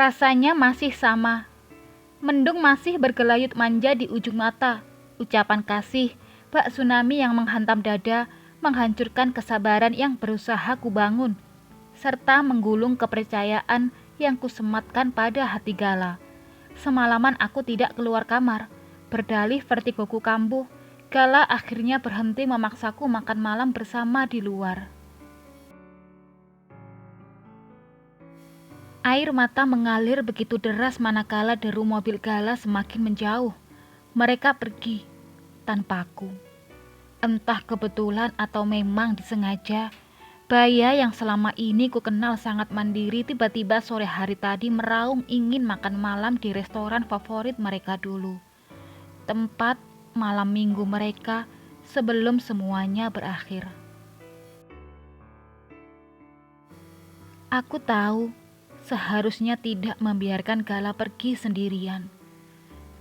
Rasanya masih sama. Mendung masih bergelayut manja di ujung mata. Ucapan kasih, bak tsunami yang menghantam dada, menghancurkan kesabaran yang berusaha kubangun, serta menggulung kepercayaan yang kusematkan pada hati Gala. Semalaman aku tidak keluar kamar. Berdalih vertigoku kambuh, Gala akhirnya berhenti memaksaku makan malam bersama di luar. Air mata mengalir begitu deras manakala deru mobil Gala semakin menjauh. Mereka pergi tanpaku. Entah kebetulan atau memang disengaja, Baya yang selama ini ku kenal sangat mandiri tiba-tiba sore hari tadi meraung ingin makan malam di restoran favorit mereka dulu. Tempat malam minggu mereka sebelum semuanya berakhir. Aku tahu seharusnya tidak membiarkan Gala pergi sendirian.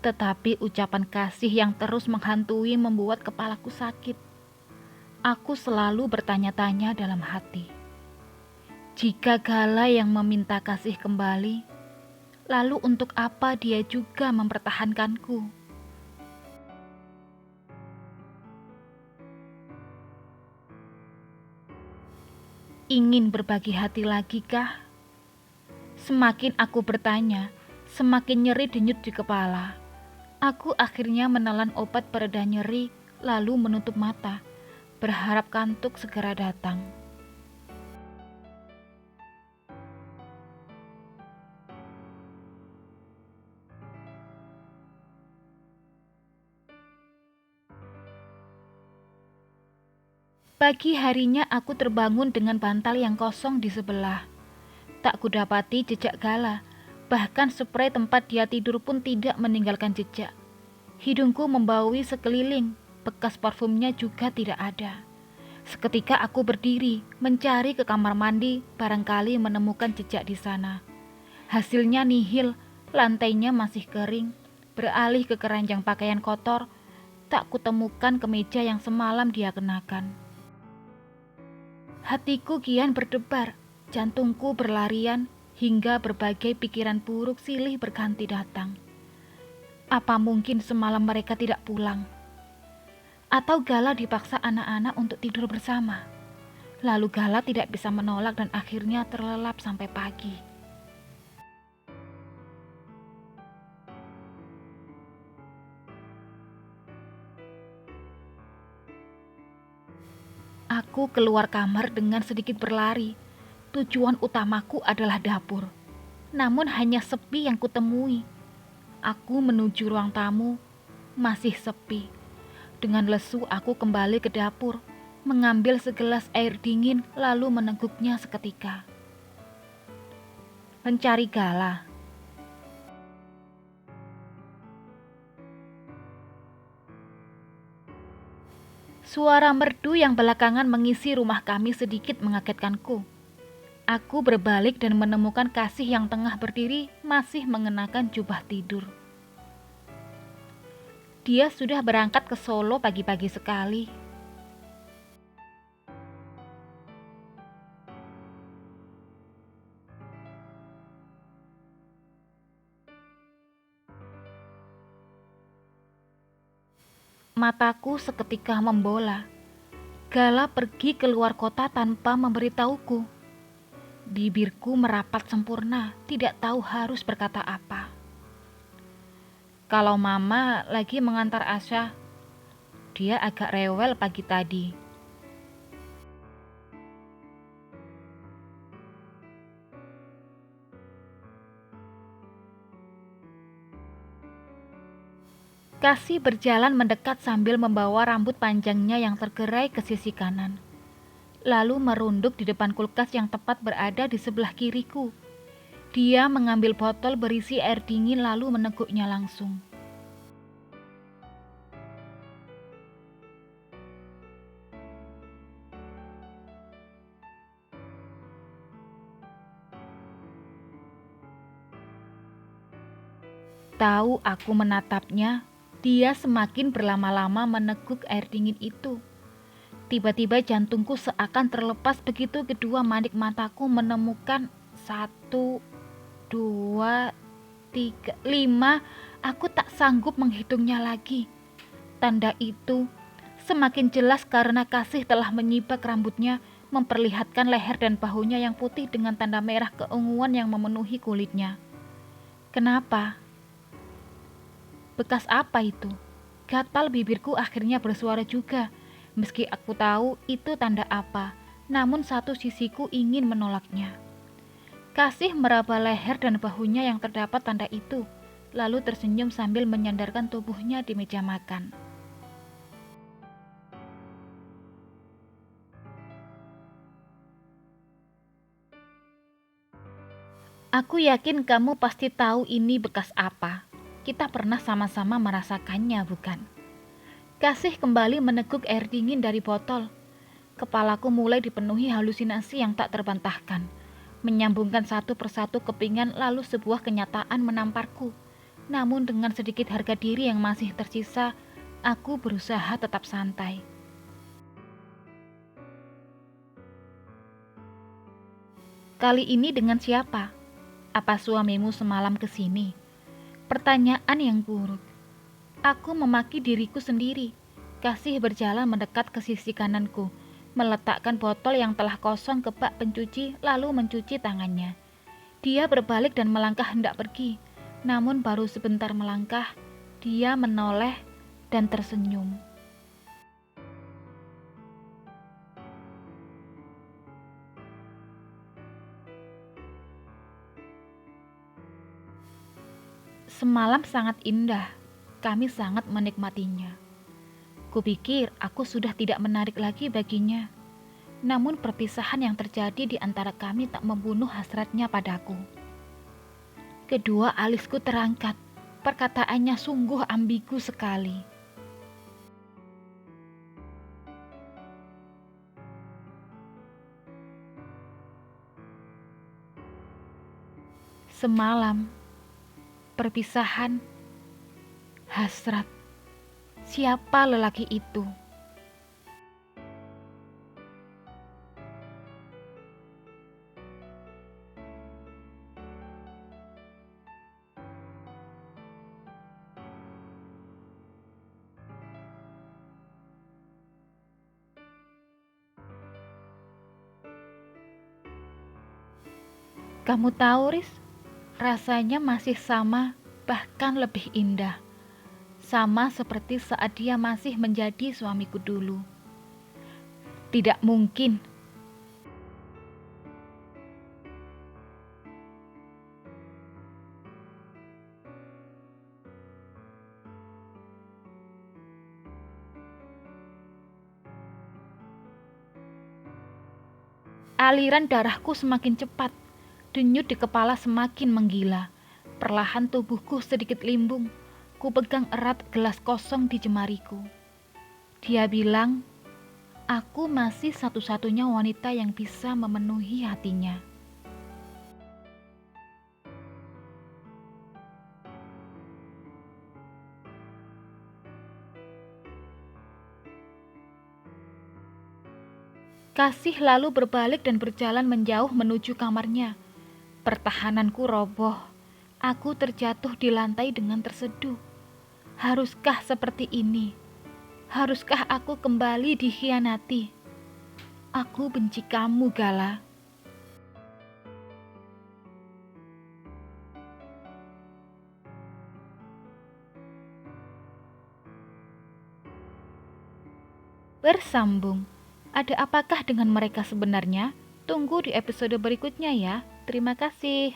Tetapi ucapan kasih yang terus menghantui membuat kepalaku sakit. Aku selalu bertanya-tanya dalam hati. Jika Gala yang meminta kasih kembali, lalu untuk apa dia juga mempertahankanku? Ingin berbagi hati lagi kah? Semakin aku bertanya, semakin nyeri denyut di kepala. Aku akhirnya menelan obat pereda nyeri, lalu menutup mata, berharap kantuk segera datang. Pagi harinya aku terbangun dengan bantal yang kosong di sebelah. Tak kudapati jejak Gala, bahkan spray tempat dia tidur pun tidak meninggalkan jejak. Hidungku membaui sekeliling, bekas parfumnya juga tidak ada. Seketika aku berdiri, mencari ke kamar mandi, barangkali menemukan jejak di sana. Hasilnya nihil, lantainya masih kering, beralih ke keranjang pakaian kotor, tak kutemukan kemeja yang semalam dia kenakan. Hatiku kian berdebar, jantungku berlarian, hingga berbagai pikiran buruk silih berganti datang. Apa mungkin semalam mereka tidak pulang? Atau Gala dipaksa anak-anak untuk tidur bersama? Lalu Gala tidak bisa menolak dan akhirnya terlelap sampai pagi. Aku keluar kamar dengan sedikit berlari. Tujuan utamaku adalah dapur. Namun hanya sepi yang kutemui. Aku menuju ruang tamu, masih sepi. Dengan lesu aku kembali ke dapur, mengambil segelas air dingin lalu meneguknya seketika. Mencari Gala. Suara merdu yang belakangan mengisi rumah kami sedikit mengagetkanku. Aku berbalik dan menemukan Kasih yang tengah berdiri masih mengenakan jubah tidur. Dia sudah berangkat ke Solo pagi-pagi sekali. Mataku seketika membola. Gala pergi keluar kota tanpa memberitahuku. Bibirku merapat sempurna, tidak tahu harus berkata apa. Kalau Mama lagi mengantar Asya, dia agak rewel pagi tadi. Kasih berjalan mendekat sambil membawa rambut panjangnya yang tergerai ke sisi kanan. Lalu merunduk di depan kulkas yang tepat berada di sebelah kiriku. Dia mengambil botol berisi air dingin lalu meneguknya langsung. Tahu aku menatapnya, dia semakin berlama-lama meneguk air dingin itu. Tiba-tiba jantungku seakan terlepas begitu kedua manik mataku menemukan satu 2, 3, 5. Aku tak sanggup menghitungnya lagi. Tanda itu semakin jelas karena Kasih telah menyibak rambutnya, memperlihatkan leher dan bahunya yang putih dengan tanda merah keunguan yang memenuhi kulitnya. Kenapa? Bekas apa itu? Gatal bibirku akhirnya bersuara juga. Meski aku tahu itu tanda apa, namun satu sisiku ingin menolaknya. Kasih meraba leher dan bahunya yang terdapat tanda itu, lalu tersenyum sambil menyandarkan tubuhnya di meja makan. Aku yakin kamu pasti tahu ini bekas apa. Kita pernah sama-sama merasakannya, bukan? Kasih kembali meneguk air dingin dari botol. Kepalaku mulai dipenuhi halusinasi yang tak terbantahkan. Menyambungkan satu persatu kepingan lalu sebuah kenyataan menamparku. Namun dengan sedikit harga diri yang masih tersisa, aku berusaha tetap santai. Kali ini dengan siapa? Apa suamimu semalam kesini? Pertanyaan yang buruk. Aku memaki diriku sendiri. Kasih berjalan mendekat ke sisi kananku, meletakkan botol yang telah kosong ke bak pencuci lalu mencuci tangannya. Dia berbalik dan melangkah hendak pergi. Namun baru sebentar melangkah, dia menoleh dan tersenyum. Semalam sangat indah, kami sangat menikmatinya. Kupikir aku sudah tidak menarik lagi baginya. Namun perpisahan yang terjadi di antara kami tak membunuh hasratnya padaku. Kedua alisku terangkat, perkataannya sungguh ambigu sekali. Semalam, perpisahan, hasrat. Siapa lelaki itu? Kamu tahu, Riz, rasanya masih sama, bahkan lebih indah. Sama seperti saat dia masih menjadi suamiku dulu. Tidak mungkin. Aliran darahku semakin cepat. Denyut di kepala semakin menggila. Perlahan tubuhku sedikit limbung. Ku pegang erat gelas kosong di jemariku. Dia bilang, aku masih satu-satunya wanita yang bisa memenuhi hatinya. Kasih lalu berbalik dan berjalan menjauh menuju kamarnya. Pertahananku roboh. Aku terjatuh di lantai dengan terseduh. Haruskah seperti ini? Haruskah aku kembali dikhianati? Aku benci kamu, Gala. Bersambung. Ada apakah dengan mereka sebenarnya? Tunggu di episode berikutnya ya. Terima kasih.